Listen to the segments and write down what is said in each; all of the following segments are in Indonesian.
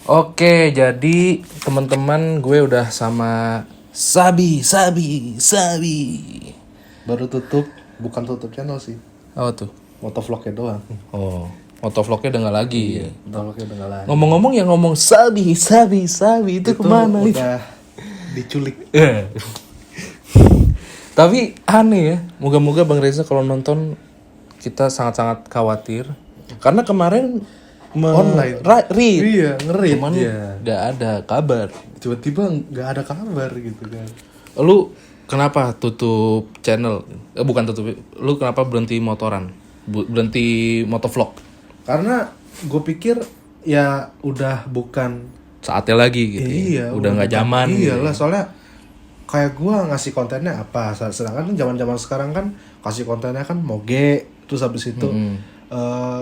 Oke, jadi teman-teman gue udah sama Sabi. Baru tutup, bukan tutup channel sih. Apa tuh? Motovlognya doang. Oh, motovlognya udah nggak lagi. Motovlognya udah nggak lagi. Ngomong-ngomong yang ngomong Sabi itu kemana? Udah diculik. Tapi aneh ya, moga-moga Bang Reza kalau nonton kita sangat-sangat khawatir. Karena kemarin Online. Iya, ngerit. cuman Iya. nggak ada kabar. Tiba-tiba nggak ada kabar gitu kan. Lu kenapa tutup channel? Bukan tutup, lu kenapa berhenti motoran? Berhenti motovlog? Karena gue pikir ya udah bukan. Saatnya lagi gitu. Iya. Udah nggak zaman. Iyalah, soalnya kayak gue ngasih kontennya apa. Sedangkan kan zaman-zaman sekarang kan kasih kontennya kan moge. Terus habis itu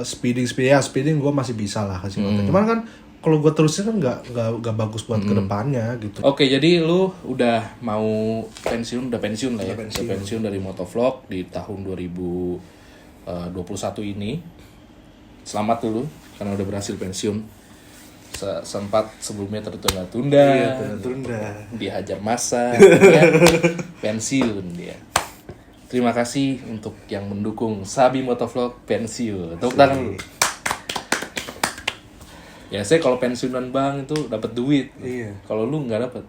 speeding gue masih bisa lah kasih konten. Cuman kan kalau gue terusin kan nggak bagus buat kedepannya gitu. Oke, jadi lu udah mau pensiun, udah pensiun lah ya. Udah pensiun dari motovlog di tahun 2021 ini. Selamat dulu karena udah berhasil pensiun. Sempat sebelumnya tertunda-tunda. Iya, tunda-tunda. Dihajar masa, ya, pensiun dia. Terima kasih untuk yang mendukung Sabi Motovlog pensiun. Tepuk tangan dulu. Ya saya kalau pensiunan bang itu dapat duit. Iya. Kalau lu nggak dapat.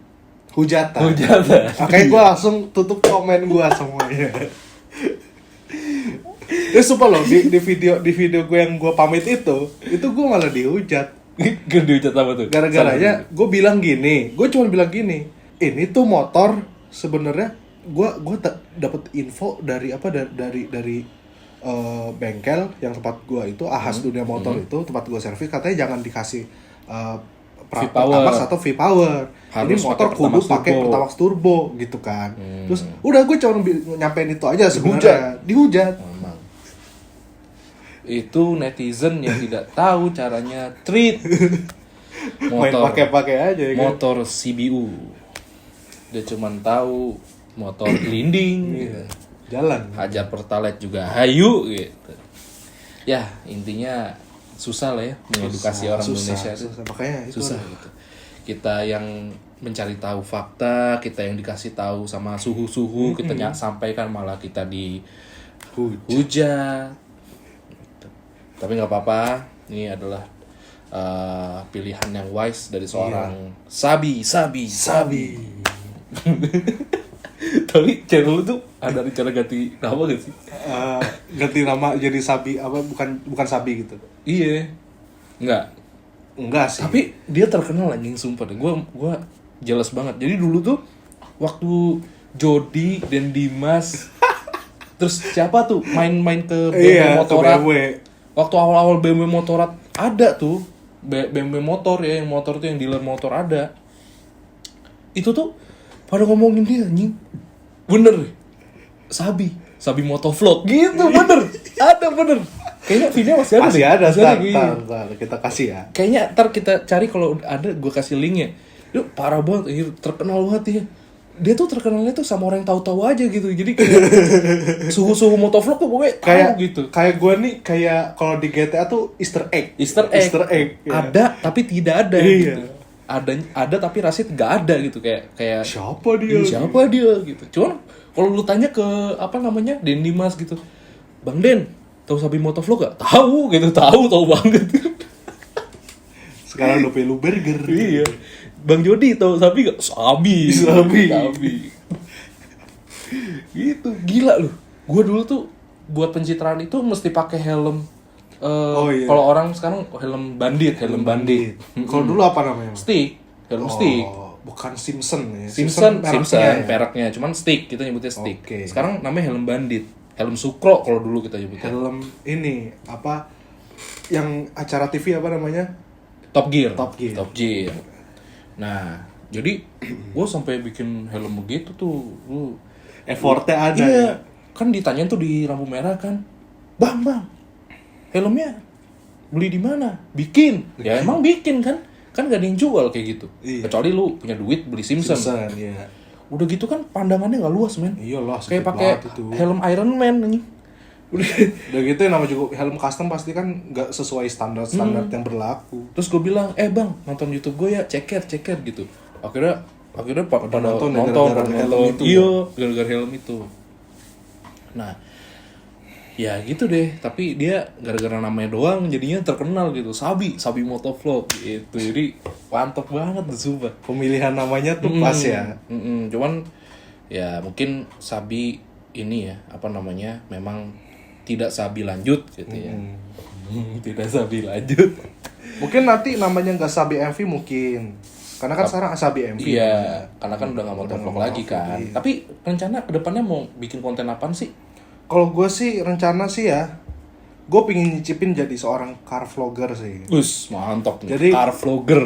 Hujatan. Makanya gue langsung tutup komen gue semuanya. Sumpah loh, di video gue yang gue pamit itu gue malah dihujat. Gede hujat apa tuh? Gara-garanya gue bilang gini, gue cuma bilang gini, ini tuh motor sebenarnya gue dapet info dari bengkel yang tempat gue itu Ahas Dunia Motor itu tempat gue servis, katanya jangan dikasih Pertamax atau V-Power. Ini motor kudu pakai Pertamax turbo gitu kan. Terus udah gue cuma nyampein itu aja sebenarnya. Dihujat. Memang. Itu netizen yang tidak tahu caranya treat Main pakai aja ya kan? motor CBU. Dia cuman tahu motor gelinding gitu. Jalan. Hajar pertalite juga hayu gitu. Ya, intinya susah lah ya mengedukasi orang Indonesia itu. Makanya itu susah gitu. Kita yang mencari tahu fakta, kita yang dikasih tahu sama suhu-suhu, kita sampaikan malah kita dihujat. Gitu. Tapi nggak apa-apa, ini adalah pilihan yang wise dari seorang Sabi. Tapi channel lu tuh ada rencana ganti nama gak sih? Ganti nama jadi Sabi apa bukan Sabi gitu. Iya. Enggak sih. Tapi dia terkenal anjing sumpah deh. Gua jelas banget. Jadi dulu tuh waktu Jody dan Dimas terus siapa tuh main-main ke BMW Motorrad. Waktu awal-awal BMW Motorrad ada tuh BMW motor ya, yang motor tuh yang dealer motor ada. Itu tuh pada ngomongin dia anjing. Bener. Sabi Motovlog gitu, bener. Ada bener. Kayaknya video masih ada. Masih ada, ntar kita kasih ya. Kayaknya ntar kita cari, kalau ada gue kasih linknya. Lu parah banget, terkenal banget ya. Dia tuh terkenalnya tuh sama orang yang tahu-tahu aja gitu. Jadi kayak suhu-suhu motovlog tuh pokoknya tahu gitu. Kayak gue nih, kayak kalau di GTA tuh Easter egg. Ya. Ada tapi tidak ada gitu. Ada tapi Rashid nggak ada gitu, kayak siapa dia gitu. Cuman kalau lu tanya ke Den Dimas gitu, Bang Den tahu Sabi Motovlog gak? Tahu banget. Sekarang udah pelu burger. Iya. Bang Jody tahu Sabi gak? Sabi. Gitu, gila lu. Gua dulu tuh buat pencitraan itu mesti pakai helm. Kalau orang sekarang helm bandit. Kalau dulu apa namanya? Stick. Bukan Simpson ya. Simpson peraknya, cuman stick, kita nyebutnya stick. Okay. Sekarang namanya helm bandit. Helm sukro kalau dulu kita nyebutnya. Helm ini apa yang acara TV apa namanya? Top Gear. Nah, jadi gue sampai bikin helm begitu tuh. Effortnya ada. Iya, kan ditanyain tuh di lampu merah kan. Bang, helmnya beli di mana? Bikin. Ya emang bikin kan gak ada yang jual kayak gitu. Iya. Kecuali lu punya duit beli Simpson. Iya. Udah gitu kan pandangannya nggak luas men. Iyalah. Kayak pakai helm Iron Man nih. Udah gitu nama juga helm custom pasti kan nggak sesuai standar yang berlaku. Terus gue bilang, bang, nonton YouTube gue ya, ceker gitu. Akhirnya pada nonton helm itu. Iya, gara-gara helm itu. Nah, ya gitu deh. Tapi dia gara-gara namanya doang jadinya terkenal gitu. Sabi Motovlog gitu. Jadi mantap banget tuh sumpah. Pemilihan namanya tuh pas ya. Cuman ya mungkin Sabi ini ya memang tidak Sabi lanjut gitu ya. Tidak Sabi lanjut. Mungkin nanti namanya nggak Sabi MV mungkin. Karena kan sekarang Sabi MV. Iya, karena kan udah nggak mau vlog lagi kan. Iya. Tapi rencana kedepannya mau bikin konten apaan sih? Kalau gue sih rencana sih ya, gue pengen nyicipin jadi seorang car vlogger sih. Mantap nih. Jadi, car vlogger.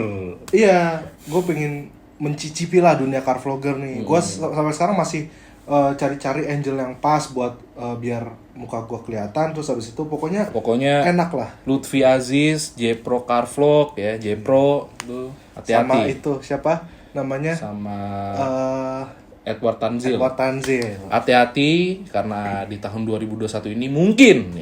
Iya, gue pengen mencicipi lah dunia car vlogger nih. Gue sampai sekarang masih cari-cari angle yang pas buat biar muka gue kelihatan. Terus habis itu pokoknya enak lah. Lutfi Aziz, Jepro Car Vlog ya, Jepro tuh hati-hati. Sama itu siapa namanya? Sama Edward Tanzil. Hati-hati karena di tahun 2021 ini mungkin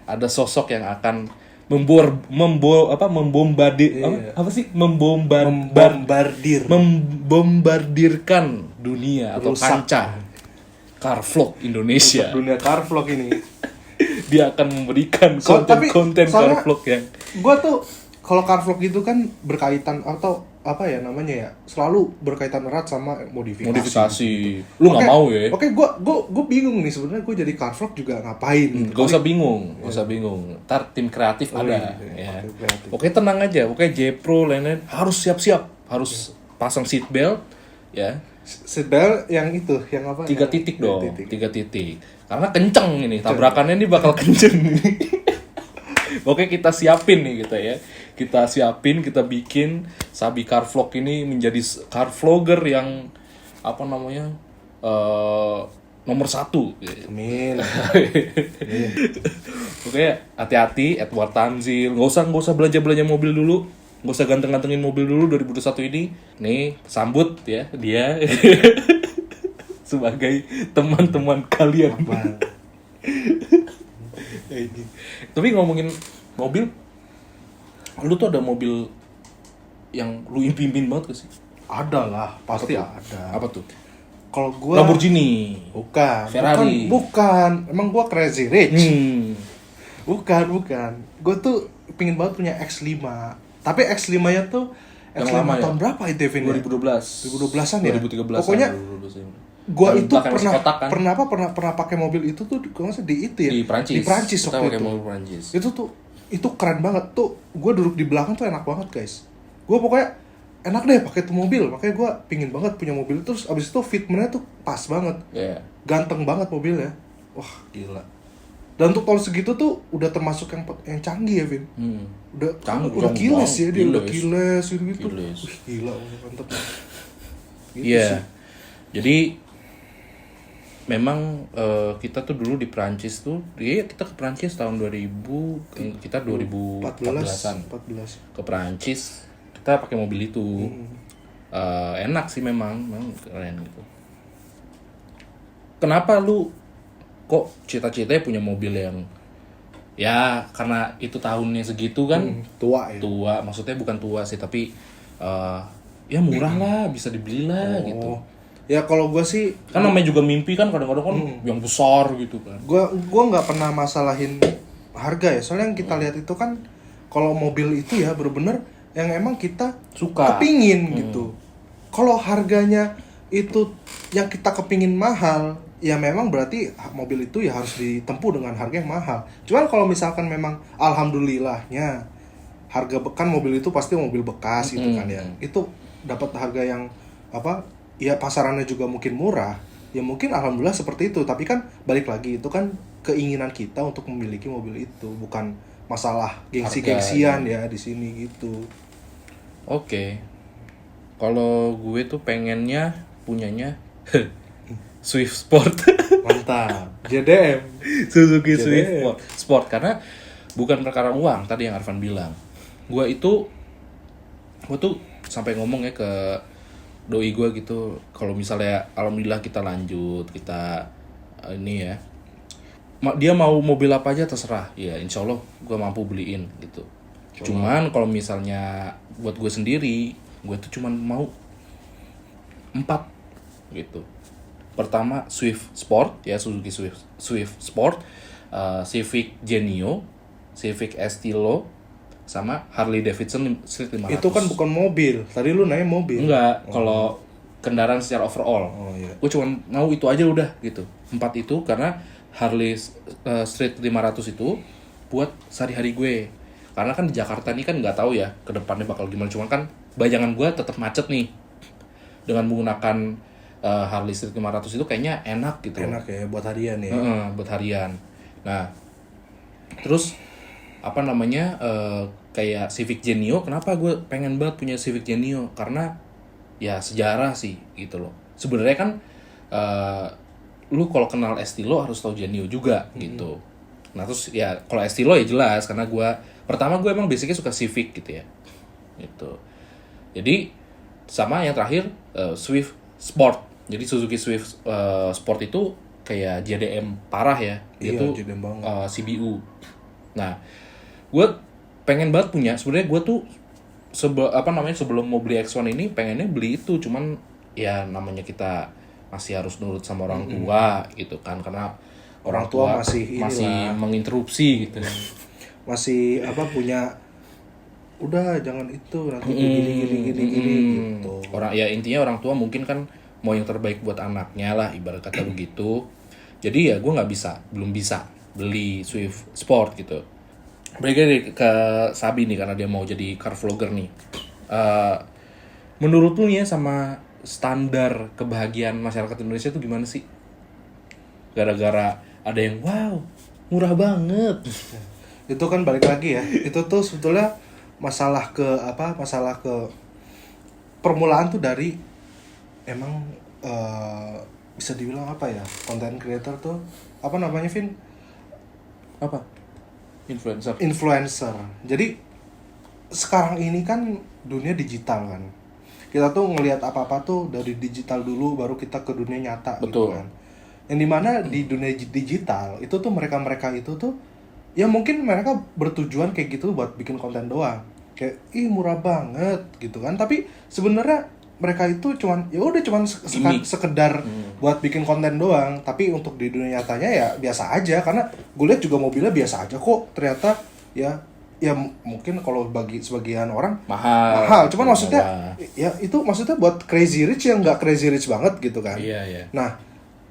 ada sosok yang akan membombardirkan dunia atau kancah car vlog Indonesia. Dunia car vlog ini. Dia akan memberikan konten car vlog yang gua tuh kalau car vlog itu kan berkaitan atau apa ya namanya ya, selalu berkaitan erat sama modifikasi. Lu nggak mau ya? Oke, gue bingung nih sebenarnya gue jadi car vlog juga ngapain? Gak usah bingung. Ntar tim kreatif ada. Ya. Oke, tenang aja. Oke, Jepro lain-lain harus siap-siap, harus pasang seat belt, ya. Seat belt yang itu, yang apa? 3 titik dong. 3 titik. Karena kenceng ini, tabrakannya ini bakal kenceng nih. Oke, kita siapin nih gitu ya. Kita bikin Sabi Car Vlog ini menjadi car vlogger yang nomor 1. Amin. Oke, hati-hati Edward Tanzil. Nggak usah belanja mobil dulu. Nggak usah ganteng-gantengin mobil dulu 2021 ini. Nih, sambut ya dia sebagai teman-teman kalian. Tapi ngomongin mobil, lu tuh ada mobil yang lu impiin banget gak sih? Ada lah, pasti ada. Apa tuh? Kalau gua Lamborghini. Bukan. Ferrari. Bukan. Emang gua crazy rich. Bukan. Gua tuh pingin banget punya X5. Tapi X5-nya tuh X5 tahun berapa itu, Vin? 2012-an ya? 2013. Pokoknya gua itu pernah pakai mobil itu tuh di itu ya. Di Prancis waktu itu. Itu keren banget tuh. Gua duduk di belakang tuh enak banget, guys. Gua pokoknya enak deh pakai tuh mobil. Makanya gua pingin banget punya mobil. Terus abis itu fitmentnya tuh pas banget. Ganteng banget mobilnya. Wah, gila. Dan untuk tahun segitu tuh udah termasuk yang canggih ya, Vin. Udah kiles ya dia, udah kiles gitu. Wih, gila, mantep. Iya. Jadi memang kita tuh dulu di Prancis tuh, kita ke Prancis tahun 2000, kita 2014-an. Ke Prancis, kita pakai mobil itu. Enak sih memang keren gitu. Kenapa lu kok cita-citanya punya mobil yang ya karena itu tahunnya segitu kan? Tua ya. Tua, maksudnya bukan tua sih, tapi ya murah lah, bisa dibeli lah gitu. Ya kalau gue sih kan namanya juga mimpi kan kadang-kadang kan yang besar gitu kan. Gue nggak pernah masalahin harga ya, soalnya yang kita lihat itu kan kalau mobil itu ya bener-bener yang emang kita suka, kepingin gitu. Kalau harganya itu yang kita kepingin mahal, ya memang berarti mobil itu ya harus ditempuh dengan harga yang mahal. Cuman kalau misalkan memang alhamdulillahnya harga kan mobil itu pasti mobil bekas gitu kan ya, itu dapat harga yang ya pasarannya juga mungkin murah, ya mungkin alhamdulillah seperti itu. Tapi kan balik lagi itu kan keinginan kita untuk memiliki mobil itu, bukan masalah gengsi-gengsian ya di sini gitu. Oke. Kalau gue tuh pengennya punyanya Swift Sport. Mantap. JDM. Suzuki Swift Sport karena bukan perkara uang tadi yang Arfan bilang. Gue tuh sampai ngomong ya ke doi gue gitu, kalau misalnya alhamdulillah kita lanjut, kita ini ya dia mau mobil apa aja terserah. Ya insya Allah gue mampu beliin gitu. Cuman kalau misalnya buat gue sendiri, gue tuh cuman mau 4 gitu. Pertama Swift Sport ya, Suzuki Swift Sport, Civic Genio, Civic Estilo, sama Harley Davidson Street 500. Itu kan bukan mobil. Tadi lu nanya mobil. Enggak, kalau kendaraan secara overall. Oh iya. Gue cuma mau itu aja udah gitu. 4 itu karena Harley Street 500 itu buat sehari-hari gue. Karena kan di Jakarta nih kan nggak tahu ya ke depannya bakal gimana. Cuman kan bayangan gue tetap macet nih. Dengan menggunakan Harley Street 500 itu kayaknya enak gitu. Enak ya buat harian ya. Buat harian. Nah, terus apa namanya kayak Civic Genio. Kenapa gue pengen banget punya Civic Genio? Karena ya sejarah sih gitu loh. Sebenarnya kan lu kalau kenal Estilo harus tahu Genio juga gitu. Nah terus ya kalau Estilo ya jelas karena pertama gue emang basicnya suka Civic gitu ya. Gitu. Jadi sama yang terakhir Swift Sport. Jadi Suzuki Swift Sport itu kayak JDM parah ya. Iya, Itu JDM banget. CBU. Nah, gue pengen banget punya. Sebenarnya gue tuh sebelum mau beli X1 ini pengennya beli itu, cuman ya namanya kita masih harus nurut sama orang tua gitu kan, karena orang tua masih menginterupsi gitu. Masih punya udah jangan itu nanti gini gitu. Intinya orang tua mungkin kan mau yang terbaik buat anaknya lah, ibarat kata begitu. Jadi ya gue belum bisa beli Swift Sport gitu. Balik ke Sabi nih karena dia mau jadi car vlogger nih. Menurut lu ya sama standar kebahagiaan masyarakat Indonesia itu gimana sih? Gara-gara ada yang wow murah banget. Itu kan balik lagi ya. Itu tuh sebetulnya masalah ke permulaan tuh dari emang bisa dibilang apa ya, content creator tuh apa namanya, Vin? Apa? Influencer. Jadi sekarang ini kan dunia digital kan. Kita tuh ngelihat apa-apa tuh dari digital dulu baru kita ke dunia nyata. Betul. Gitu kan. Yang dimana di dunia digital itu tuh mereka itu tuh ya mungkin mereka bertujuan kayak gitu buat bikin konten doang. Kayak murah banget gitu kan. Tapi sebenarnya mereka itu cuman sekedar buat bikin konten doang, tapi untuk di dunia nyatanya ya biasa aja, karena gue lihat juga mobilnya biasa aja kok ternyata ya mungkin kalau bagi sebagian orang mahal, cuman maksudnya ya itu maksudnya buat crazy rich yang nggak crazy rich banget gitu kan. Iya. Nah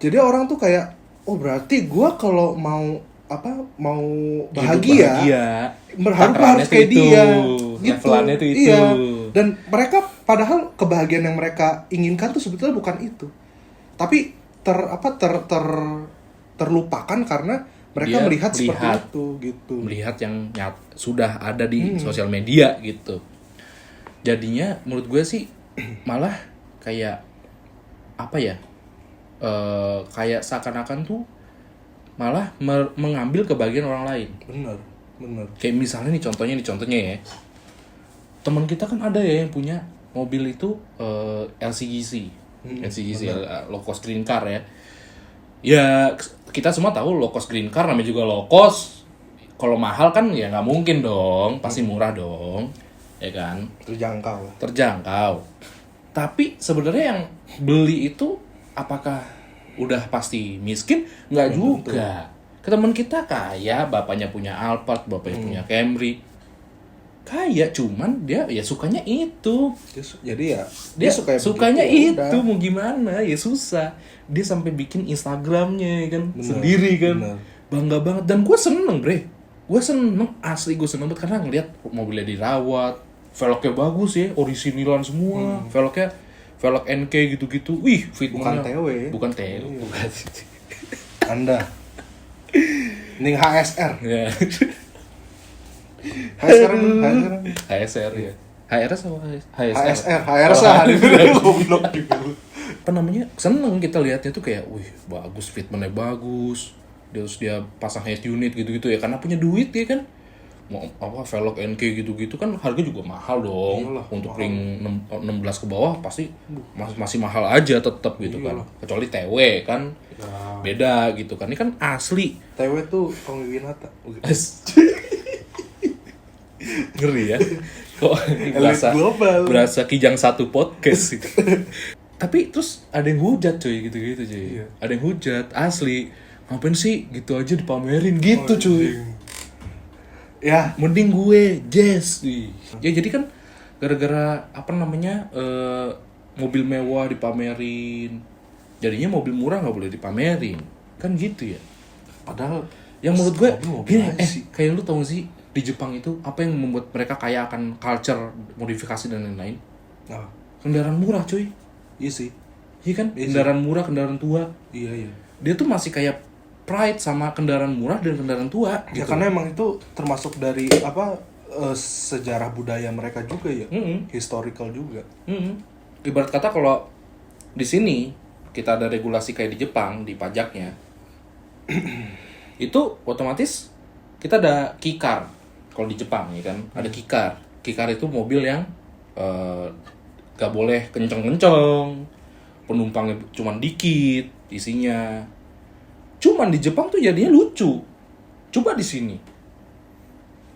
jadi orang tuh kayak berarti gue kalau mau bahagia harus kayak dia gitu. Itu. Iya. Dan mereka padahal kebahagiaan yang mereka inginkan tuh sebetulnya bukan itu. Tapi terlupakan karena mereka melihat seperti itu gitu. Melihat yang sudah ada di sosial media gitu. Jadinya menurut gue sih malah kayak apa ya? Kayak seakan-akan tuh malah mengambil kebahagiaan orang lain. Bener. Kayak misalnya contohnya ya. Teman kita kan ada ya yang punya mobil itu LCGC, low cost green car ya. Ya kita semua tahu low cost green car namanya juga low cost. Kalau mahal kan ya nggak mungkin dong, pasti murah dong, ya kan? Terjangkau. Tapi sebenarnya yang beli itu apakah udah pasti miskin? Nggak juga. Teman kita kaya, bapaknya punya Alphard, bapaknya punya Camry. Kaya, cuman dia ya sukanya itu. Jadi ya dia sukanya itu udah. Mau gimana ya susah. Dia sampai bikin Instagramnya kan sendiri kan. Bener. Bangga banget, dan gue seneng asli, gue seneng banget karena ngeliat mobilnya dirawat, velgnya bagus ya, orisinilan semua. Velg NK gitu-gitu. Wih, fitmentnya bukan TW. Anda ini HSR. Ya. HSR ya. HRS sama HSR. Goblok juga. Apa namanya? Seneng kita lihatnya tuh kayak, wih, bagus, fitmentnya bagus. Terus dia pasang head unit gitu-gitu ya, karena punya duit ya kan. mau apa velg NK gitu-gitu kan harga juga mahal dong. Iyalah, untuk mahal. ring 16 ke bawah pasti masih mahal aja tetap gitu kan. Iyalah. Kecuali TW kan Ya. beda gitu kan. Ini kan asli. TW tuh Tommy Winata. Ngeri ya. Kok berasa global. berasa Kijang satu podcast gitu. Tapi terus ada yang hujat cuy gitu-gitu cuy. Iya. Ada yang hujat asli. Ngapain sih gitu aja dipamerin gitu cuy. Ya, Mending gue jazz. Ya jadi kan gara-gara apa namanya mobil mewah dipamerin. Jadinya mobil murah nggak boleh dipamerin. Kan gitu ya. padahal Yang menurut gue mobil gini, aja sih. kayak lu tau gak sih di Jepang itu apa yang membuat mereka kaya akan culture modifikasi dan lain-lain? Nah, Kendaraan murah cuy. iya sih. Iya kan? Iya sih. Kendaraan murah, kendaraan tua. Iya. Dia tuh masih kayak pride sama kendaraan murah dan kendaraan tua Ya gitu. karena emang itu termasuk dari sejarah budaya mereka juga ya. Historical juga. Ibarat kata kalau di sini kita ada regulasi kayak di Jepang di pajaknya, itu otomatis kita ada keycard. Kalau di Jepang ya kan ada keycard. Keycard itu mobil yang gak boleh kenceng-kenceng, penumpangnya cuman dikit isinya. Cuman di Jepang tuh jadinya lucu. Coba di sini.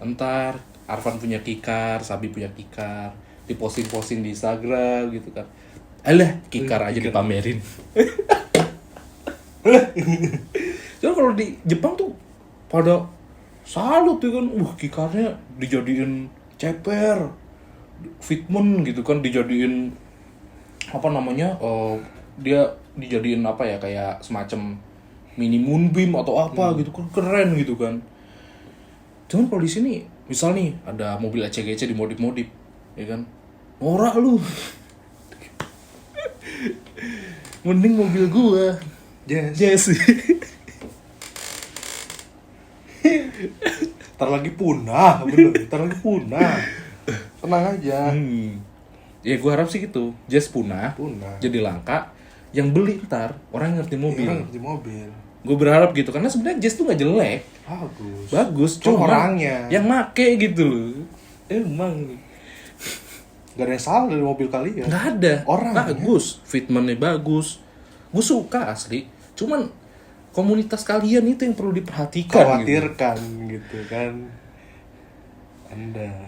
Entar Arfan punya keycard, Sabi punya keycard, diposting-posting di Instagram gitu kan. Alah, keycard aja dipamerin. Jadi kalau di Jepang tuh pada salut tuh kan, keycardnya dijadiin ceper, fitment gitu kan, dijadiin apa namanya, dia dijadiin apa ya kayak semacam mini moonbeam atau apa gitu kan, keren gitu kan. Cuman kalau di sini misal nih ada mobil ECGC dimodif-modif ya kan, norak lu. Mending mobil gua Yes. Jesse. Ntar lagi punah, bener. Ntar lagi punah. Tenang aja. Ya gue harap sih gitu, Jazz punah, Punah. jadi langka. Yang beli ntar orang yang ngerti mobil. Orang ngerti mobil. Gue berharap gitu karena sebenarnya Jazz tuh nggak jelek, Bagus. bagus. Cuma Cuma orangnya. yang make gitu loh. Emang Gak ada yang salah dari mobil kalian. nggak ada. Orangnya. Bagus, fitmentnya bagus. Gue suka asli. Cuman komunitas kalian itu yang perlu diperhatikan. Gitu. Khawatirkan gitu kan. Anda.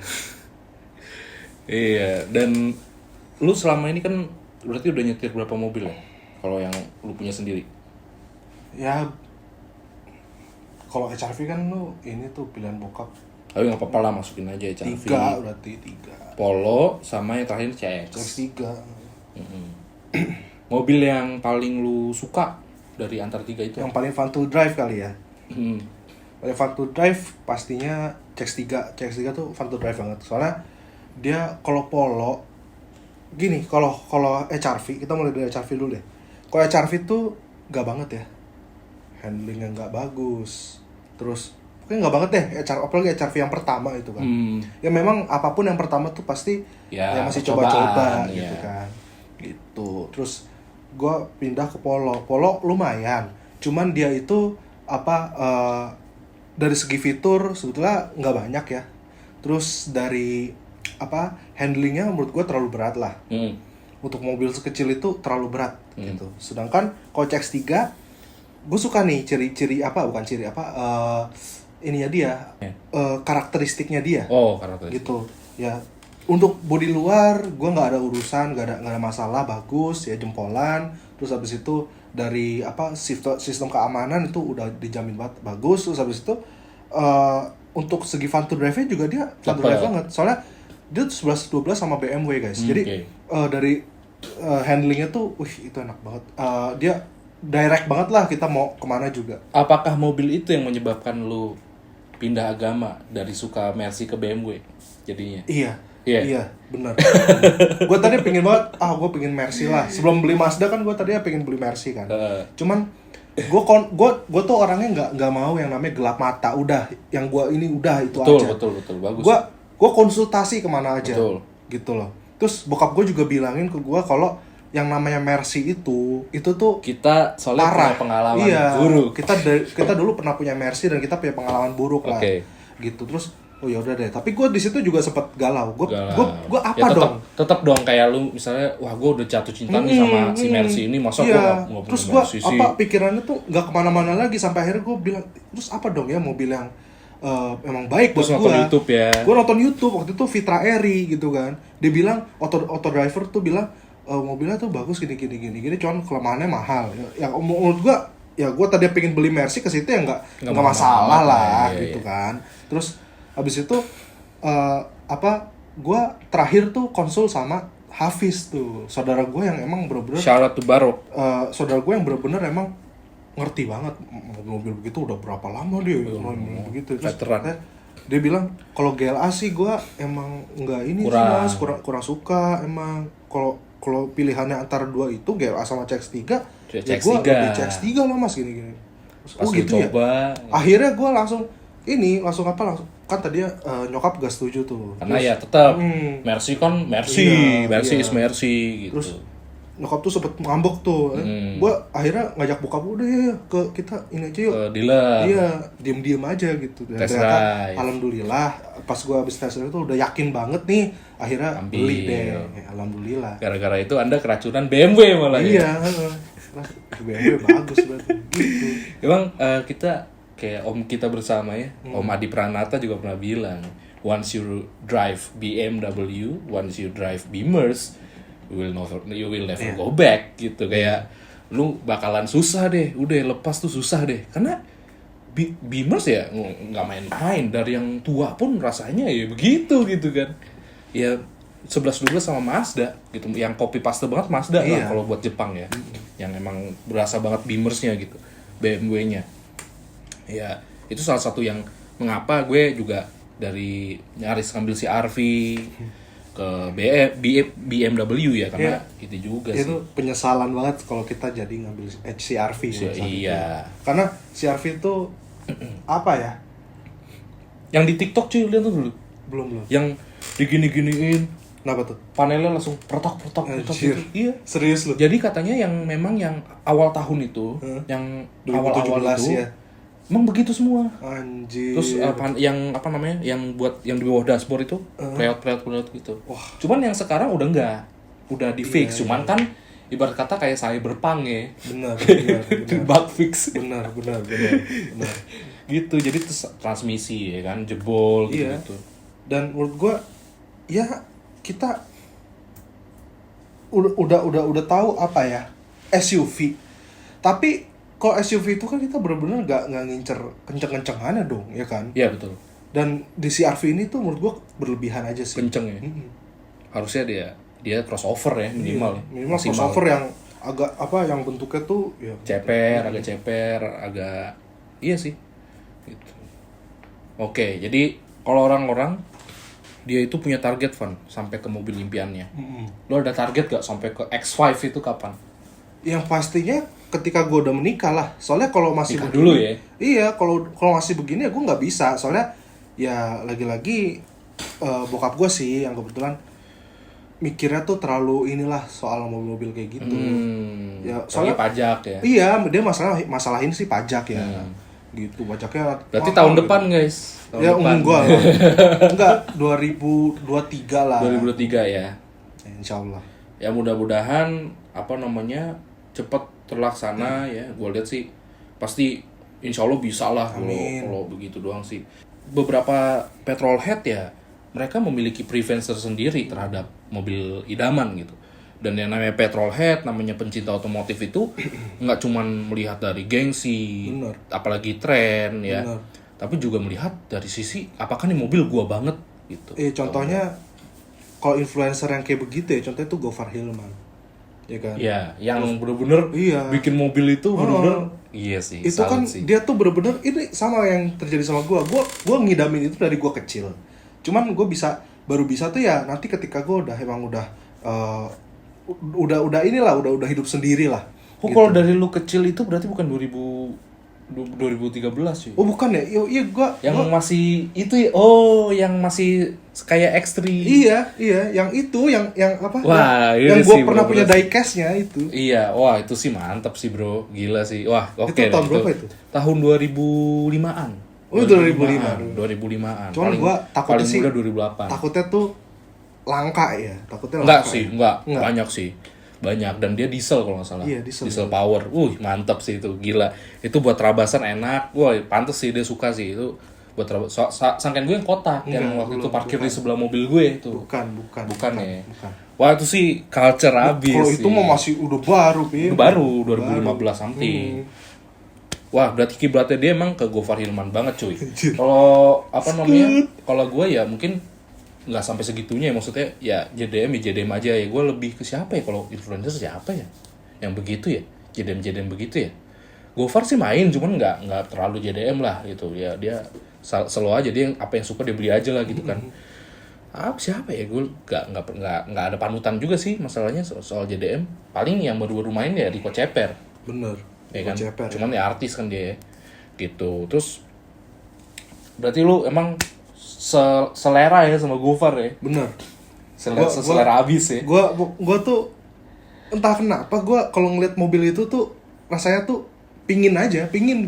Iya, dan lu selama ini kan berarti udah nyetir berapa mobil ya? Kalau yang lu punya sendiri? Ya, kalau HRV kan lu ini tuh pilihan bokap. Tapi nggak apa-apa lah, masukin aja ya, 3 berarti 3. Polo sama yang terakhir CX. CX-3. Mobil yang paling lu suka dari antar 3 itu? Yang paling fun to drive kali ya. Hmm. Paling fun to drive pastinya CX-3. CX-3 tuh fun to drive banget. Soalnya dia kalau Polo gini, kalau HRV, kita mulai dari HRV dulu deh. Kalau HRV tuh gak banget ya. Handlingnya gak bagus. Terus pokoknya gak banget deh, apalagi HRV yang pertama itu kan. Ya memang apapun yang pertama tuh pasti Ya, masih percobaan, coba-coba ya. gitu kan. Gitu. Terus gue pindah ke Polo. Polo lumayan. Cuman dia itu dari segi fitur sebetulnya nggak banyak ya. Terus dari handlingnya menurut gue terlalu berat lah. Untuk mobil sekecil itu terlalu berat gitu. Sedangkan kalau CX-3 gue suka nih ininya dia, karakteristiknya dia. Oh, karakteristik. Gitu ya. Untuk bodi luar gue nggak ada urusan, nggak ada masalah, bagus ya, jempolan. Terus habis itu dari sistem keamanan itu udah dijamin banget bagus. Terus habis itu untuk segi fun to drive-nya juga dia fun to drive banget. Soalnya dia 11-12 sama BMW guys. Jadi dari handlingnya tuh itu enak banget. Dia direct banget lah, kita mau kemana juga. Apakah mobil itu yang menyebabkan lu pindah agama dari suka Mercy ke BMW jadinya? Iya, benar. Gue tadi pengen banget, gue pengen Mercy lah. Sebelum beli Mazda kan gue tadinya pengen beli Mercy kan. Cuman gue tuh orangnya nggak mau yang namanya gelap mata. Udah, yang gue ini udah itu aja. Betul, bagus. Gue konsultasi kemana aja. Betul. Gitu loh. Terus bokap gue juga bilangin ke gue kalau yang namanya Mercy itu tuh kita soalnya parah. punya pengalaman iya, buruk. Kita dulu pernah punya Mercy dan kita punya pengalaman buruk lah. Oke. Gitu. Terus oh ya udah deh. Tapi gue di situ juga sempat galau. Gue apa ya, dong? Tetap dong kayak lu misalnya, wah gue udah jatuh cinta nih sama si Mercy ini, masa gue nggak punya terus gue Mercy sih. pikirannya tuh nggak kemana-mana lagi sampai akhirnya gue bilang, terus apa dong ya mobil yang emang baik buat gue. Nonton YouTube ya. Gue nonton YouTube waktu itu Fitra Eri gitu kan. Dia bilang auto driver tuh bilang mobilnya tuh bagus gini. Cuman kelemahannya mahal. Yang menurut gue, ya gue tadi pengen beli Mercy ke situ ya nggak masalah lah gitu kan. Terus habis itu gue terakhir tuh konsul sama Hafiz tuh, saudara gue yang emang bener-bener syarat tuh Barok. Saudara gue yang bener-bener emang ngerti banget mobil begitu udah berapa lama dia begitu. Terus dia bilang kalau GLA sih gue emang nggak ini kurang. Sih mas, kurang suka emang. Kalau pilihannya antara dua itu GLA sama CX-3 ya gue lebih CX-3 lah mas gini. Pas gitu ya. Akhirnya gue langsung kan tadi nyokap gak setuju tuh. Karena terus, ya tetap Mercy kan Mercy is Mercy gitu. Terus nyokap tuh sempet ngambek tuh. Gue akhirnya ngajak bokap udah ya ke kita ini aja yuk. Ke dealer. Iya, diem aja gitu. Dan ternyata alhamdulillah pas gue habis tes drive tuh udah yakin banget nih, akhirnya beli deh. Ya, alhamdulillah. Gara-gara itu Anda keracunan BMW malah ya. Iya. BMW bagus berarti gitu. Emang kita kayak om kita bersama ya, Om Adi Pranata juga pernah bilang, once you drive BMW, once you drive Beamers, you will never go back gitu. Kayak lu bakalan susah deh, udah lepas tuh susah deh. Karena Beamers ya nggak main-main, dari yang tua pun rasanya ya begitu gitu kan. Ya 11-12 sama Mazda gitu, yang copy paste banget Mazda lah kalau buat Jepang ya, yang emang berasa banget Beamersnya gitu, BMW-nya. Ya itu salah satu yang mengapa gue juga dari nyaris ngambil si RV ke BMW ya, karena itu juga sih. Itu penyesalan banget kalau kita jadi ngambil CR-V. Iya. Karena CR-V itu apa ya? Yang di TikTok cuy, lihat tuh dulu. Belum. Yang digini-giniin. Kenapa tuh? Panelnya langsung protok gitu. Iya. Serius lu? Jadi katanya yang memang yang awal tahun itu, yang awal-awal itu, ya? Emang begitu semua. Anjir. Terus yang apa namanya? Yang buat yang di bawah dashboard itu layout gitu. Wah. Cuman yang sekarang udah enggak. Udah di fix. Cuman kan ibarat kata kayak Cyberpunk ya. Benar. Bug fix. Benar. Gitu. Jadi transmisi ya kan jebol gitu. Dan menurut gua ya kita udah tahu apa ya? SUV. Tapi kalau SUV itu kan kita benar-benar nggak ngincer kenceng-kencengannya dong, ya kan? Iya betul. Dan di CR-V ini tuh menurut gua berlebihan aja sih. Kenceng ya. Harusnya dia crossover ya minimal. Minimal crossover yang agak yang bentuknya tuh ya agak ceper, agak iya sih. Gitu. Oke, jadi kalau orang-orang dia itu punya target sampai ke mobil impiannya. Lo ada target gak sampai ke X5 itu kapan? Yang pastinya ketika gue udah menikah lah. Soalnya kalau masih nikah begini, dulu ya. Iya, kalau masih begini ya gue nggak bisa. Soalnya ya lagi-lagi bokap gue sih yang kebetulan mikirnya tuh terlalu inilah soal mobil-mobil kayak gitu. Ya soalnya pajak ya. Iya, dia masalahin sih pajak ya. Gitu pajaknya. Berarti tahun depan guys. Enggak 2023 lah. 2023 ya. Insyaallah. Ya mudah-mudahan cepat terlaksana ya. Gue lihat sih pasti insyaallah bisa lah kalau begitu doang sih. Beberapa petrolhead ya mereka memiliki preferensi sendiri terhadap mobil idaman gitu. Dan yang namanya petrolhead, namanya pencinta otomotif itu nggak cuman melihat dari gengsi, apalagi tren ya, tapi juga melihat dari sisi apakah nih mobil gua banget gitu. Contohnya kalau influencer yang kayak begitu ya, contohnya tuh Gofar Hilman, ya kan? Iya, yang bener-bener bikin mobil itu bener-bener, iya sih. Itu kan sih. Dia tuh bener-bener ini sama yang terjadi sama gua ngidamin itu dari gua kecil. Cuman gua baru bisa tuh ya nanti ketika gua udah udah hidup sendiri lah. Oh, gitu. Kalau dari lu kecil itu berarti bukan 2013 sih. Oh, bukan ya? Iya, gua masih itu ya. Oh, yang masih kayak X3. Iya, yang itu yang apa? Wah, yang gua pernah punya diecast-nya itu. Iya, wah itu sih mantap sih, Bro. Gila sih. Wah, oke. Itu tahun berapa itu? Tahun 2005-an. Oh 2005. 2005-an. Cuman gue takutnya paling sih muda 2008. Takutnya tuh langka ya. Takutnya Enggak langka sih, ya. enggak. Banyak sih. Banyak dan dia diesel kalau nggak salah. Iya, diesel power. Mantap sih itu, gila. Itu buat terabasan enak. Wah, pantes sih dia suka sih itu. Buat sangkain gue yang kotak yang waktu itu parkir di sebelah mobil gue itu. Bukan ya. Wah, itu sih culture abis. Kalau itu mah masih udah baru, Pin. Udah baru 2015 something. Wah, berarti kiblatnya dia emang ke Gofar Hilman banget, cuy. Kalau apa namanya? Kalau gue ya mungkin nggak sampai segitunya ya, maksudnya ya JDM aja ya. Gue lebih ke siapa ya, kalau influencer siapa ya yang begitu ya, JDM begitu ya. Gofar sih main, cuman nggak terlalu JDM lah gitu ya. Dia selalu aja dia apa yang suka dia beli aja lah gitu kan. Siapa ya, gue nggak ada panutan juga sih masalahnya soal JDM. Paling yang baru-baru main ya Rico Ceper. Bener Ya kan, Ceper, cuman ya artis kan dia gitu. Terus berarti lu emang selera ya sama Gofar ya? Bener. Selera abis ya? Gue tuh entah kenapa gue kalau ngeliat mobil itu tuh rasanya tuh pingin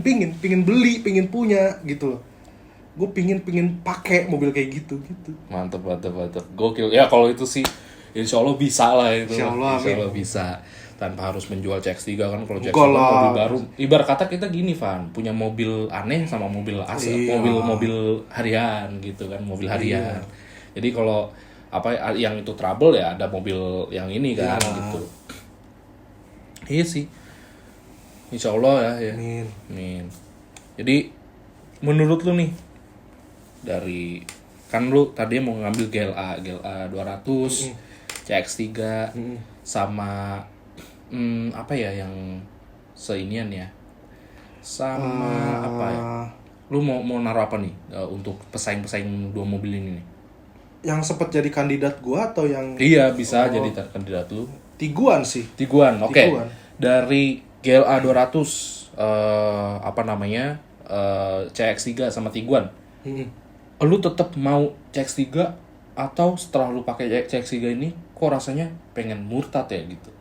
beli, pingin punya gitu loh. Gue pingin pakai mobil kayak gitu. Mantep. Gokil. Ya kalau itu sih insya Allah bisa lah itu. Insya Allah bisa. Tanpa harus menjual CX-3 kan. Kalau CX-3 mobil baru. Ibarat kata kita gini, Van. Punya mobil aneh sama mobil asli. Iya. Mobil harian gitu kan. Mobil harian. Jadi kalau apa yang itu trouble ya ada mobil yang ini kan gitu. Iya sih. Insya Allah ya. Amin. Jadi menurut lu nih, dari kan lu tadi mau ngambil GLA 200, CX-3 sama apa ya yang seinian ya, sama apa ya, lu mau naruh apa nih untuk pesaing dua mobil ini nih? Yang sempat jadi kandidat gua atau yang iya bisa jadi kandidat lu? Tiguan sih. Tiguan, oke. Okay. Dari GLA 200 apa namanya CX-3 sama Tiguan, lu tetap mau CX-3 atau setelah lu pakai CX-3 ini kok rasanya pengen murtad ya gitu?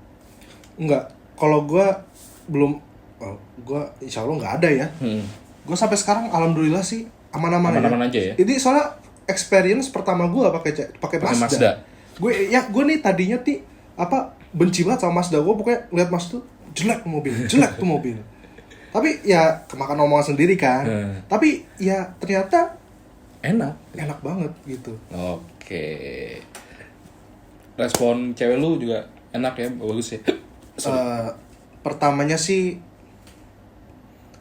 Enggak, kalau gue belum, gue insya Allah nggak ada ya. Gue sampai sekarang alhamdulillah sih aman-aman aja ya. Ini soalnya experience pertama gue pakai Mazda. Gue nih tadinya benci banget sama Mazda. Gue pokoknya lihat Mazda tuh jelek tuh mobil. Tapi ya kemakan omongan sendiri kan. Tapi ya ternyata enak banget gitu. Oke. Respon cewek lu juga enak ya, bagus ya. Pertamanya sih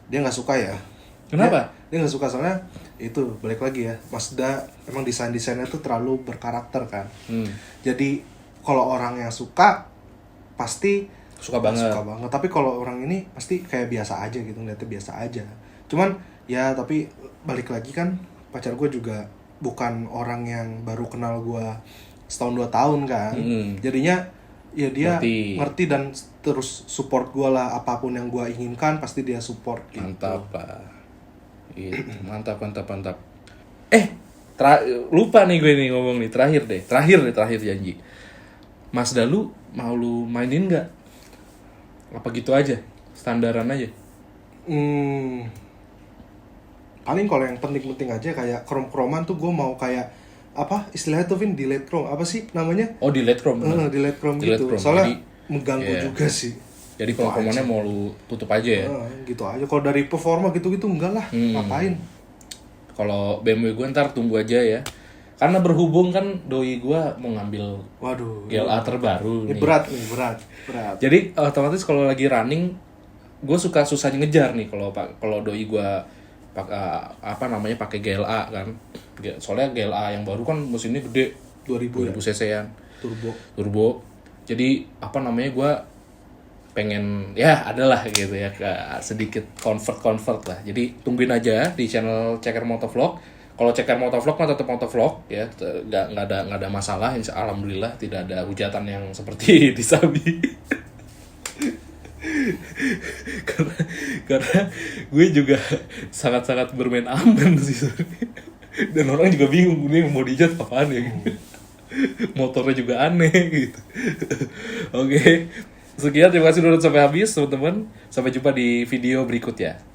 dia nggak suka ya. Kenapa? Dia nggak suka soalnya itu balik lagi ya, Mazda emang desainnya tuh terlalu berkarakter kan. Jadi kalau orang yang suka pasti suka banget. Tapi kalau orang ini pasti kayak biasa aja gitu, ngeliatnya biasa aja. Cuman ya tapi balik lagi kan, pacar gue juga bukan orang yang baru kenal gue setahun 2 tahun kan. Jadinya ya dia ngerti dan terus support gue lah, apapun yang gue inginkan pasti dia support gitu. Mantap Pak. Gitu. Mantap. Lupa nih gue nih ngomong nih, terakhir janji. Mazda lu mau lu mainin nggak? Apa gitu aja, standaran aja? Paling kalau yang penting-penting aja kayak krom-kroman tuh gue mau kayak apa istilahnya tuh Vin, delete chrome apa sih namanya? Oh delete chrome. Delete chrome gitu. Soalnya jadi, mengganggu juga sih. Jadi krom-kromannya mau lu tutup aja ya? Gitu aja. Kalau dari performa gitu-gitu enggak lah. Ngapain? Kalau BMW gue ntar tunggu aja ya. Karena berhubung kan doi gue mau ngambil GLA terbaru ini nih. Berat. Jadi otomatis kalau lagi running gue susah ngejar nih kalau doi gue pakai GLA kan. Soalnya GLA yang baru kan mesinnya gede, 2000 cc-an. Turbo. Jadi gue pengen ya adalah gitu ya, sedikit convert lah. Jadi tungguin aja di channel Ceker Motovlog. Kalau Ceker Motovlog mah tetap motovlog ya, nggak ada masalah. Alhamdulillah tidak ada hujatan yang seperti di Sabi. karena gue juga sangat bermain aman sih. Dan orang juga bingung nih mau dijat apaan ya gitu. Motornya juga aneh gitu. Oke. Sekian, terima kasih udah nonton sampai habis teman-teman. Sampai jumpa di video berikutnya.